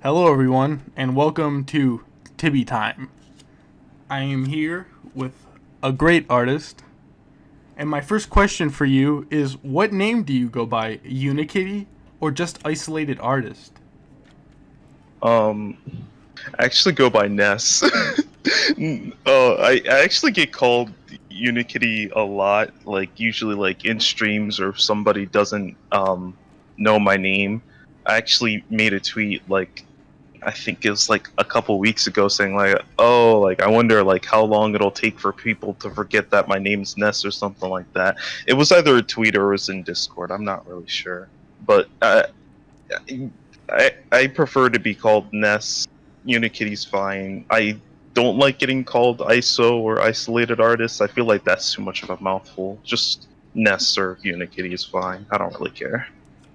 Hello, everyone, and welcome to Tibby Time. I am here with a great artist, and my first question for you is what name do you go by, Unikitty or just Isolated Artist? Um, I actually go by Ness. I actually get called Unikitty a lot, like usually like in streams or if somebody doesn't know my name. I actually made a tweet like I think it was like a couple weeks ago saying like, oh, like I wonder like how long it'll take for people to forget that my name's Ness or something like that. It was either a tweet or it was in Discord. I'm not really sure, but I prefer to be called Ness. Unikitty's fine. I don't like getting called ISO or isolated artist. I feel like that's too much of a mouthful. Just Ness or Unikitty is fine. I don't really care.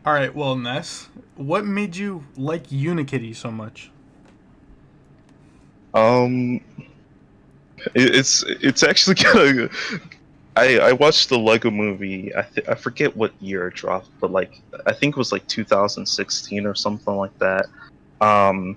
Alright, well, Ness, what made you like Unikitty so much? Um, it's actually kind of. I watched the Lego Movie. I forget what year it dropped, but like I think it was like 2016 or something like that. Um,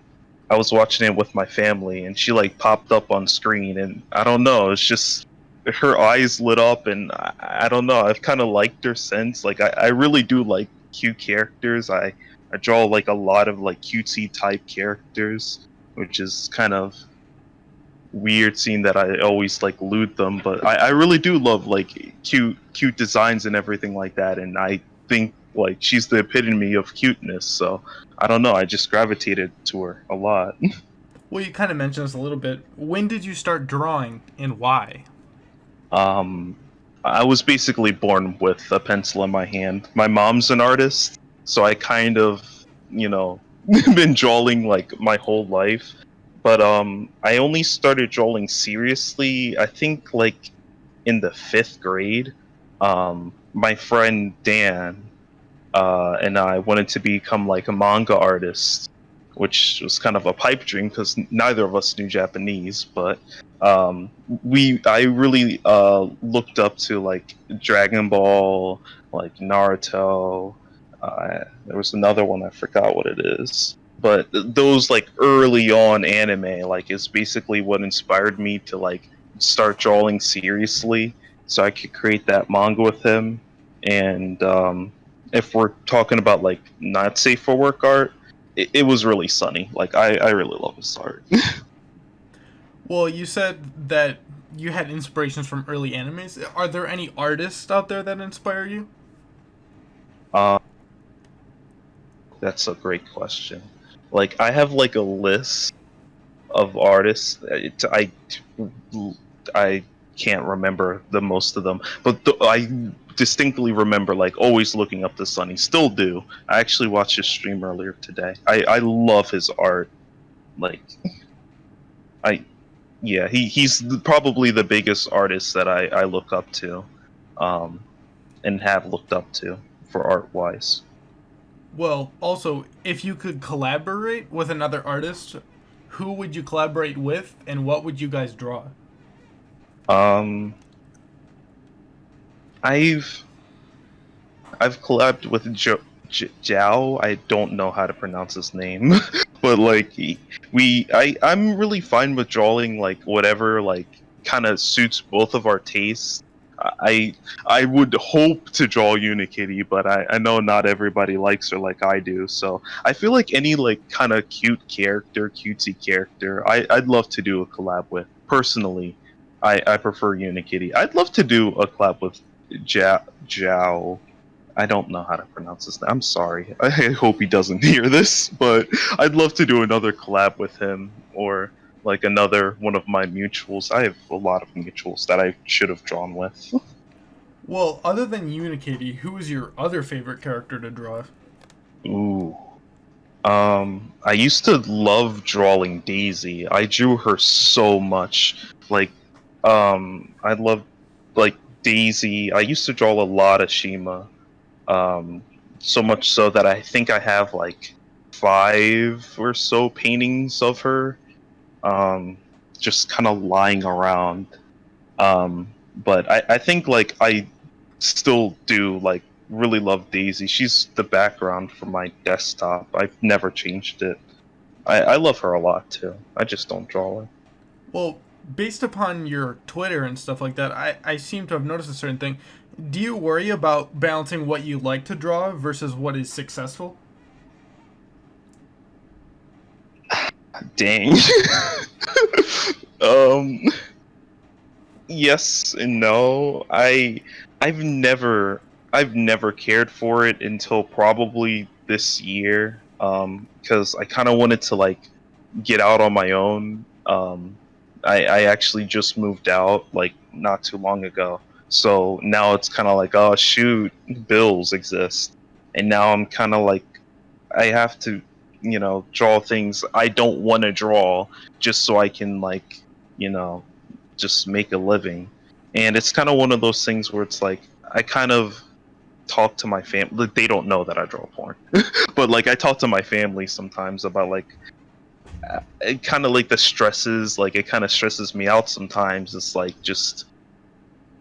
I was watching it with my family, and she like popped up on screen, and I don't know, it's just her eyes lit up, and I don't know. I've kind of liked her since. Like I really do like cute characters. I draw like a lot of like cutesy type characters, which is kind of weird seeing that I always like loot them, but I really do love like cute designs and everything like that, and I think like she's the epitome of cuteness, so I don't know, I just gravitated to her a lot. Well, you kind of mentioned this a little bit. When did you start drawing and why? um I was basically born with a pencil in my hand. My mom's an artist, so I kind of, you know, been drawing like my whole life. But I only started drawing seriously I think like in the fifth grade. My friend Dan and I wanted to become like a manga artist, which was kind of a pipe dream because neither of us knew Japanese. But I really looked up to like Dragon Ball, like Naruto. There was another one I forgot what it is. But those like early on anime, like is basically what inspired me to like start drawing seriously, so I could create that manga with him. And if we're talking about like not safe for work art, it was really Sunny. Like I really love his art. Well, you said that you had inspirations from early animes. Are there any artists out there that inspire you? uh, that's a great question. Like I have like a list of artists. I can't remember the most of them, but I distinctly remember like always looking up to Sunny. Still do. I actually watched his stream earlier today. I love his art. Like I yeah, he's probably the biggest artist that I look up to, um, and have looked up to for art wise. Well, also, if you could collaborate with another artist, who would you collaborate with and what would you guys draw? Um, I've I've collabed with Jiao. I don't know how to pronounce his name, but like I'm really fine with drawing like whatever like kind of suits both of our tastes. I I would hope to draw Unikitty, but I know not everybody likes her like I do. So I feel like any like kind of cute character, cutesy character, I'd love to do a collab with. Personally, I prefer Unikitty. I'd love to do a collab with Jiao. I don't know how to pronounce his name. I'm sorry. I hope he doesn't hear this, but I'd love to do another collab with him or like another one of my mutuals. I have a lot of mutuals that I should have drawn with. Well, other than Unikitty, who is your other favorite character to draw? Ooh. I used to love drawing Daisy. I drew her so much. Like, I love like Daisy. I used to draw a lot of Shima. Um, so much so that I think I have like five or so paintings of her, um, just kind of lying around. But I think like I still do like really love Daisy. She's the background for my desktop. I've never changed it. I love her a lot too. I just don't draw her. Well, based upon your Twitter and stuff like that, I seem to have noticed a certain thing. Do you worry about balancing what you like to draw versus what is successful? Dang. um, yes and no. I've never I've never cared for it until probably this year. Because I kind of wanted to like get out on my own. I actually just moved out like not too long ago. So now it's kind of like, oh shoot, bills exist. And now I'm kind of like, I have to, draw things I don't want to draw just so I can like, you know, just make a living. And it's kind of one of those things where it's like, I kind of talk to my family. They don't know that I draw porn, but like I talk to my family sometimes about like it kind of like the stresses, like it kind of stresses me out sometimes. It's like just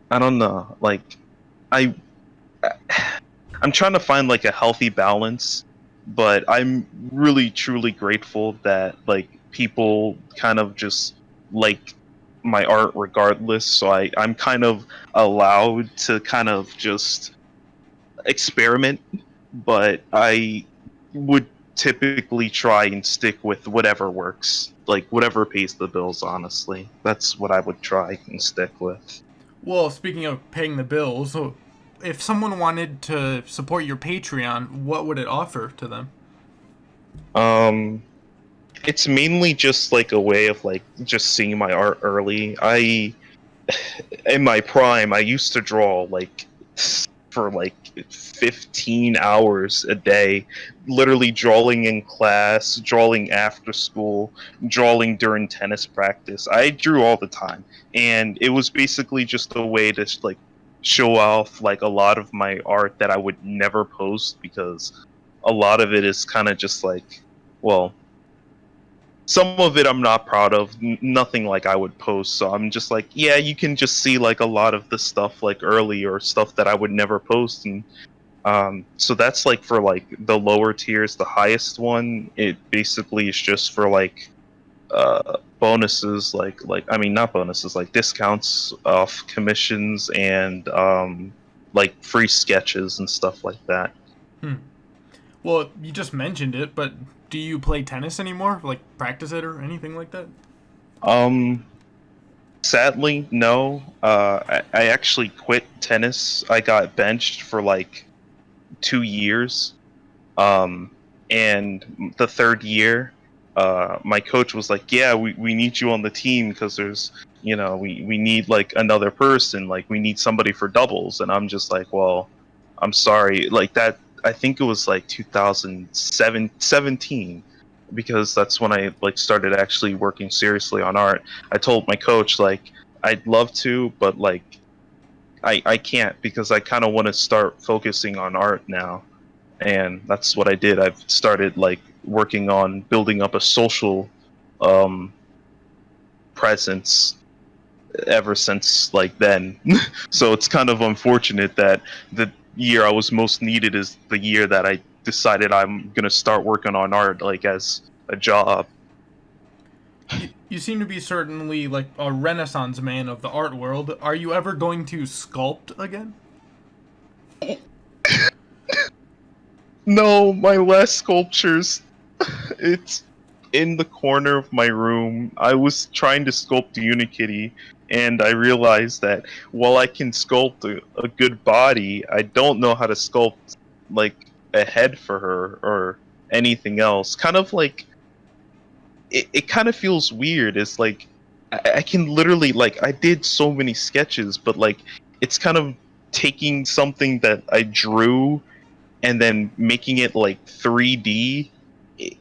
I don't know, like I I'm trying to find like a healthy balance, but I'm really truly grateful that like people kind of just like my art regardless. So I'm kind of allowed to kind of just experiment, but I would typically try and stick with whatever works, like whatever pays the bills. Honestly, that's what I would try and stick with. Well, speaking of paying the bills, so if someone wanted to support your Patreon, what would it offer to them? Um, it's mainly just like a way of like just seeing my art early. In my prime, I used to draw like for like 15 hours a day, literally drawing in class, drawing after school, drawing during tennis practice. I drew all the time, and it was basically just a way to like show off like a lot of my art that I would never post because a lot of it is kind of just like, well, some of it I'm not proud of. Nothing like I would post. So I'm just like, yeah, you can just see like a lot of the stuff like early or stuff that I would never post. And so that's like for like the lower tiers. The highest one, it basically is just for like bonuses, like I mean not bonuses, like discounts off commissions and like free sketches and stuff like that. Hmm. Well, you just mentioned it, but do you play tennis anymore? Like practice it or anything like that? Um, Sadly, no. I actually quit tennis. I got benched for like 2 years. Um, and the third year, my coach was like, "Yeah, we need you on the team because there's, we need like another person. Like we need somebody for doubles." And I'm just like, "Well, I'm sorry." Like that, I think it was like 2017 because that's when I like started actually working seriously on art. I told my coach like I'd love to, but like I can't because I kind of want to start focusing on art now, and that's what I did. I've started like working on building up a social um, presence ever since like then. So it's kind of unfortunate that the year I was most needed is the year that I decided I'm gonna start working on art like as a job. You seem to be certainly like a renaissance man of the art world. Are you ever going to sculpt again? No, my last sculptures. It's in the corner of my room. I was trying to sculpt Unikitty, and I realized that while I can sculpt a good body, I don't know how to sculpt like a head for her or anything else. Kind of like it kind of feels weird. It's like I can literally like I did so many sketches, but like it's kind of taking something that I drew and then making it like 3D. It,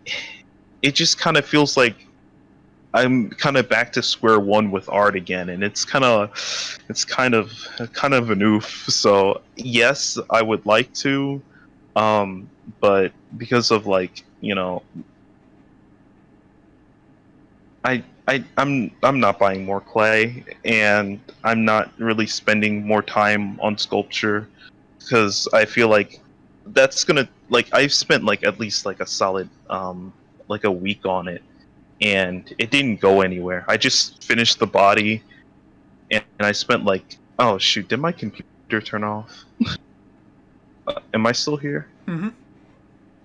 it just kind of feels like I'm kind of back to square one with art again, and it's kind of an oof. So yes, I would like to, but because of like I'm not buying more clay, and I'm not really spending more time on sculpture because I feel like that's gonna like I've spent like at least like a solid like a week on it, and it didn't go anywhere. I just finished the body, and I spent like, oh shoot, did my computer turn off? Am I still here? Mm-hmm.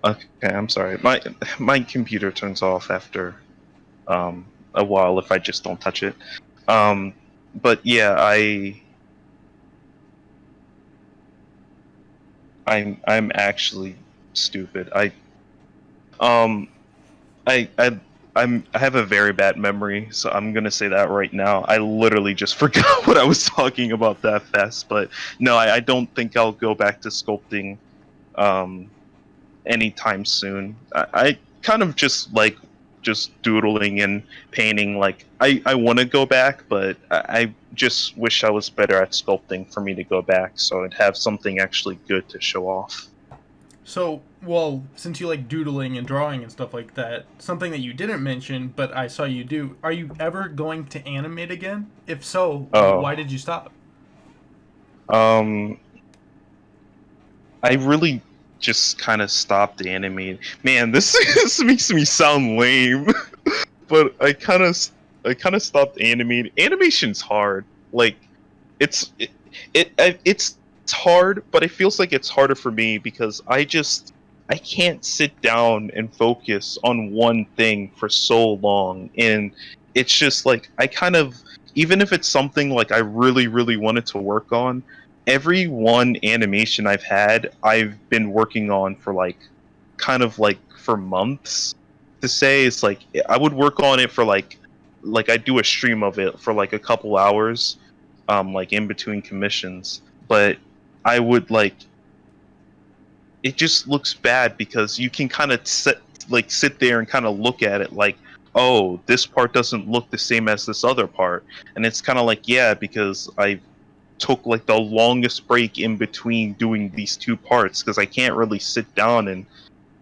Okay, I'm sorry. My computer turns off after a while if I just don't touch it. But yeah, I'm actually stupid. Um I I have a very bad memory, so I'm gonna say that right now. I literally just forgot what I was talking about that fast. But no, I don't think I'll go back to sculpting um anytime soon. I kind of just like just doodling and painting. Like I want to go back, but I just wish I was better at sculpting for me to go back, so I'd have something actually good to show off. So, well, since you like doodling and drawing and stuff like that, something that you didn't mention, but I saw you do, are you ever going to animate again? If so, why Oh, did you stop? um, I really just kind of stopped animating. Man, this this makes me sound lame, but I kind of stopped animating. Animation's hard. Like it's hard, but it feels like it's harder for me because I can't sit down and focus on one thing for so long, and it's just like I kind of, even if it's something like I really wanted to work on, every one animation I've been working on for like kind of like for months. To say it's like I would work on it for like I do a stream of it for like a couple hours, like in between commissions. But I would like, it just looks bad because you can kind of sit there and kind of look at it like, oh, this part doesn't look the same as this other part, and it's kind of like, yeah, because I took like the longest break in between doing these two parts because I can't really sit down and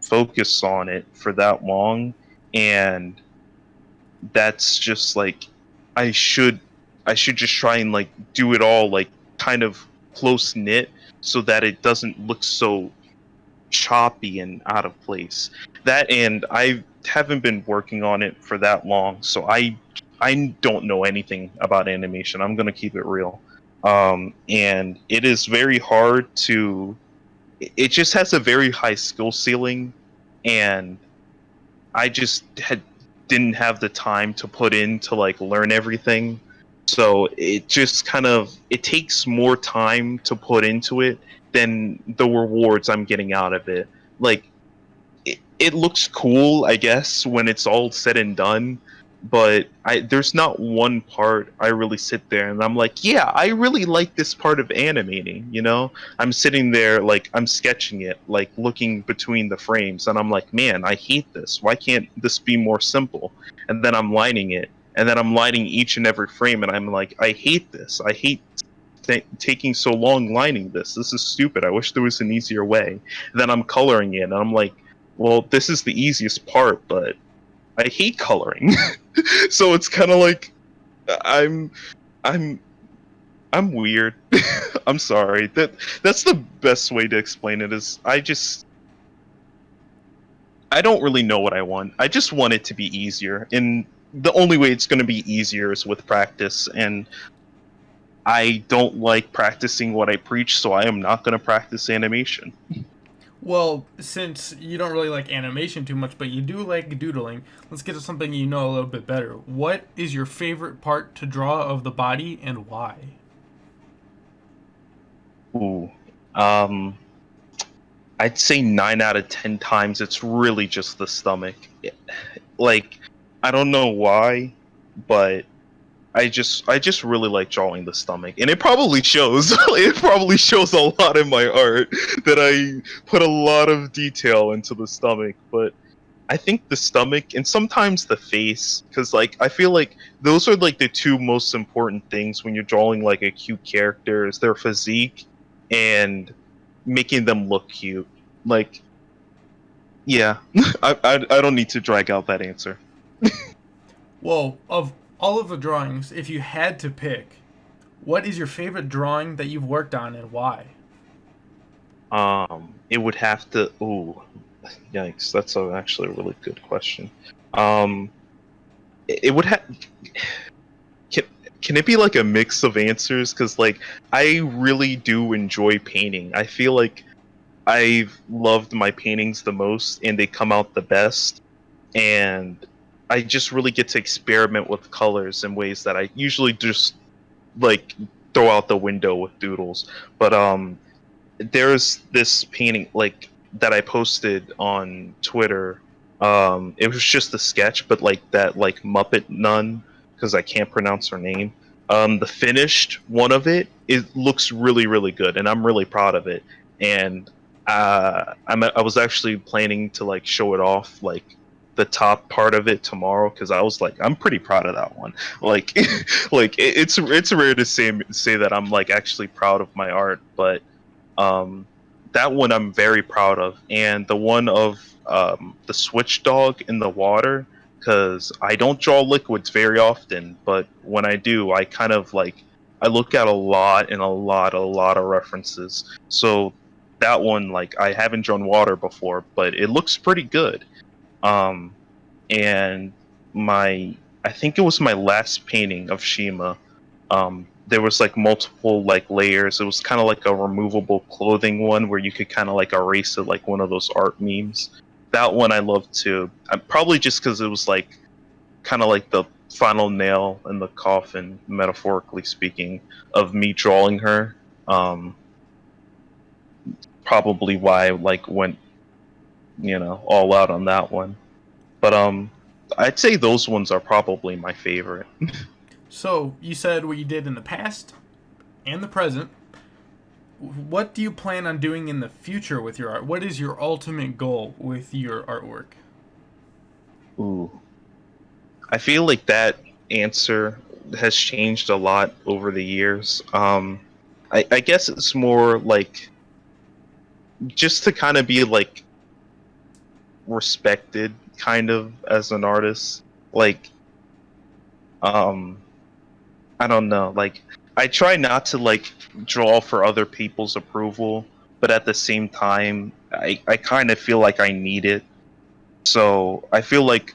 focus on it for that long, and that's just like, I should I should just try and like do it all like kind of close knit so that it doesn't look so choppy and out of place. That, and I haven't been working on it for that long, so I don't know anything about animation. I'm gonna keep it real. And it is very hard to. It just has a very high skill ceiling, and I just didn't have the time to put in to like learn everything. So it just kind of, it takes more time to put into it than the rewards I'm getting out of it. Like it looks cool, I guess, when it's all said and done, but there's not one part I really sit there and I'm like, yeah, I really like this part of animating, you know? I'm sitting there like I'm sketching it, like looking between the frames, and I'm like, man, I hate this. Why can't this be more simple? And then I'm lining it, and then I'm lining each and every frame, and I'm like, I hate this. I hate taking so long lining this. This is stupid. I wish there was an easier way. Then I'm coloring it, and I'm like, well, this is the easiest part, but I hate coloring. So it's kind of like I'm I'm I'm weird. I'm sorry. That's the best way to explain it. Is I don't really know what I want. I just want it to be easier, and the only way it's going to be easier is with practice. And I don't like practicing what I preach, so I am not going to practice animation. Well, since you don't really like animation too much, but you do like doodling, let's get to something you know a little bit better. What is your favorite part to draw of the body and why? Ooh. Um, I'd say 9 out of 10 times it's really just the stomach. Like, I don't know why, but I just really like drawing the stomach, and it probably shows. It probably shows a lot in my art that I put a lot of detail into the stomach. But I think the stomach and sometimes the face, because like I feel like those are like the two most important things when you're drawing like a cute character, is their physique and making them look cute. Like, yeah, I don't need to drag out that answer. Well, of all of the drawings, if you had to pick, what is your favorite drawing that you've worked on and why? It would have to. Ooh. Yikes, that's actually a really good question. Um, it would have. Can, can it be like a mix of answers? Because like I really do enjoy painting. I feel like I've loved my paintings the most, and they come out the best. And I just really get to experiment with colors in ways that I usually just like throw out the window with doodles. But there's this painting like that I posted on Twitter. It was just a sketch, but like that like Muppet nun, because I can't pronounce her name. The finished one of it looks really really good, and I'm really proud of it. And I was actually planning to like show it off like the top part of it tomorrow because I was like I'm pretty proud of that one. Like it's rare to say that I'm like actually proud of my art, but um, that one I'm very proud of, and the one of the switch dog in the water, because I don't draw liquids very often, but when I do, I kind of like I look at a lot and a lot of references. So that one, like I haven't drawn water before, but it looks pretty good. Um, and my I think it was my last painting of Shima. There was like multiple like layers. It was kind of like a removable clothing one where you could kind of like erase it like one of those art memes. That one I love too. Probably just because it was like kind of like the final nail in the coffin, metaphorically speaking, of me drawing her. Um, Probably why I like went all out on that one. But I'd say those ones are probably my favorite. So, you said what you did in the past and the present. What do you plan on doing in the future with your art? What is your ultimate goal with your artwork? Ooh, I feel like that answer has changed a lot over the years. I guess it's more like just to kind of be like respected, kind of as an artist. Like, um, I don't know. Like, I try not to like draw for other people's approval, but at the same time, I kind of feel like I need it. So I feel like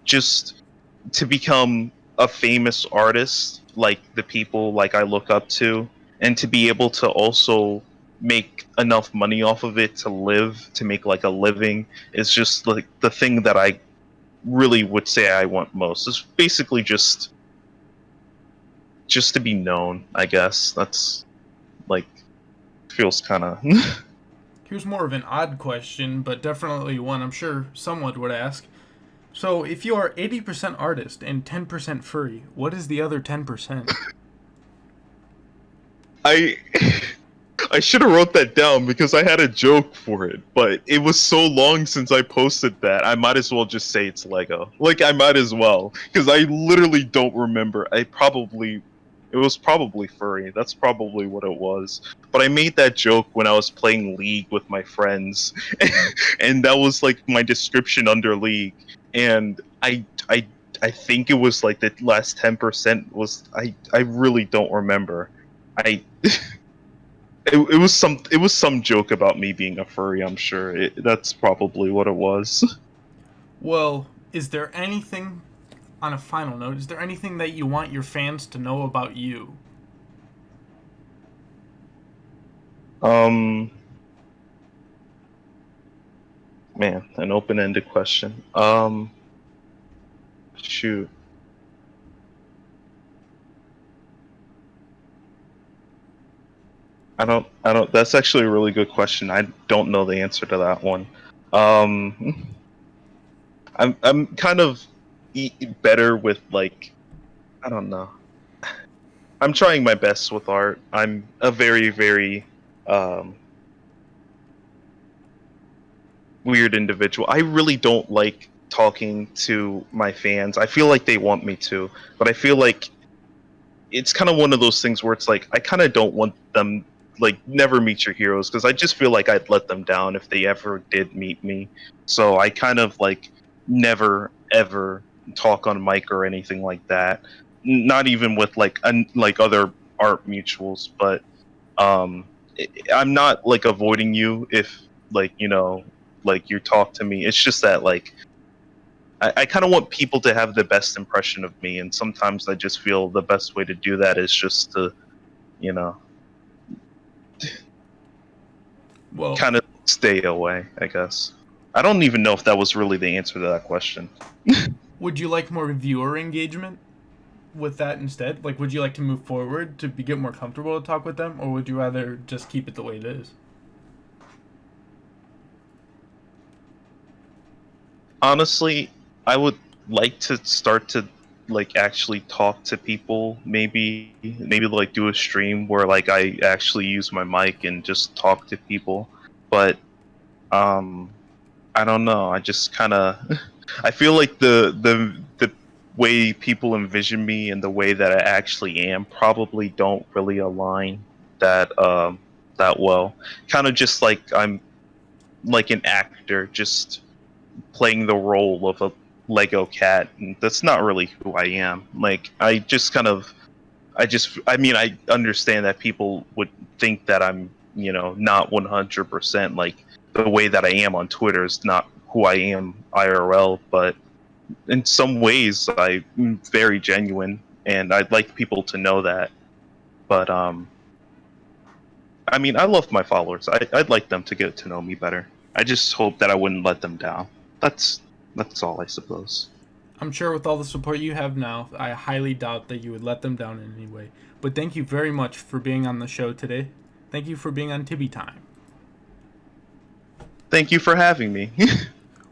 just to become a famous artist like the people like I look up to, and to be able to also make enough money off of it to live, to make like a living, is just like the thing that I really would say I want most. It's basically just to be known, I guess. That's like feels kind of Here's more of an odd question, but definitely one I'm sure someone would ask. So, if you are 80% artist and 10% furry, what is the other 10%? I I should have wrote that down because I had a joke for it, but it was so long since I posted that. I might as well just say it's Lego. Like I might as well because I literally don't remember. It was probably furry. That's probably what it was. But I made that joke when I was playing League with my friends, and that was like my description under League. And I think it was like the last 10% was I really don't remember. I it was some joke about me being a furry. I'm sure that's probably what it was. Well, is there anything, on a final note, is there anything that you want your fans to know about you? Um, Man, an open-ended question. Shoot. I don't. That's actually a really good question. I don't know the answer to that one. Um, I'm kind of better with like I don't know. I'm trying my best with art. I'm a very very um weird individual. I really don't like talking to my fans. I feel like they want me to, but I feel like it's kind of one of those things where it's like I kind of don't want them like never meet your heroes because I just feel like I'd let them down if they ever did meet me. So I kind of like never ever talk on mic or anything like that. Not even with like other art mutuals, but um I'm not like avoiding you if like like you talk to me. It's just that like I kind of want people to have the best impression of me, and sometimes I just feel the best way to do that is just to, you know, Well, kind of stay away, I guess. I don't even know if that was really the answer to that question. would you like more viewer engagement with that instead? Like, would you like to move forward to get more comfortable to talk with them, or would you rather just keep it the way it is? Honestly, I would like to start to like actually talk to people. Maybe like do a stream where like I actually use my mic and just talk to people. But um, I don't know. I just kind of I feel like the way people envision me and the way that I actually am probably don't really align that that well. Kind of just like I'm like an actor, just playing the role of a Lego cat, and that's not really who I am. Like I mean I understand that people would think that I'm, you know, not 100% like the way that I am on Twitter is not who I am IRL, but in some ways I'm very genuine and I'd like people to know that. But I mean I love my followers. I'd like them to get to know me better. I just hope that I wouldn't let them down. That's that's all, I suppose. I'm sure with all the support you have now, I highly doubt that you would let them down in any way. But thank you very much for being on the show today. Thank you for being on Tibby Time. Thank you for having me.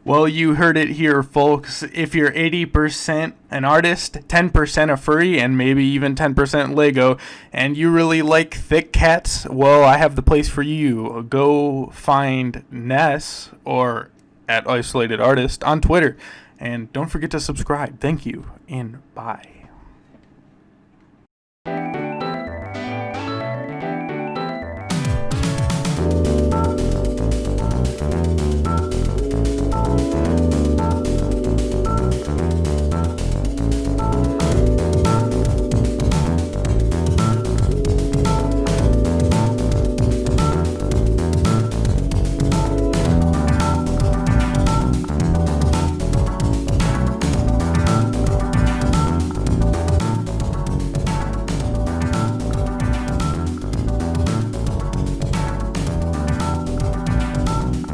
Well, you heard it here, folks. If you're 80% an artist, 10% a furry, and maybe even 10% Lego, and you really like thick cats, well, I have the place for you. Go find Ness or at Isolated Artist on Twitter. And don't forget to subscribe. Thank you, and bye.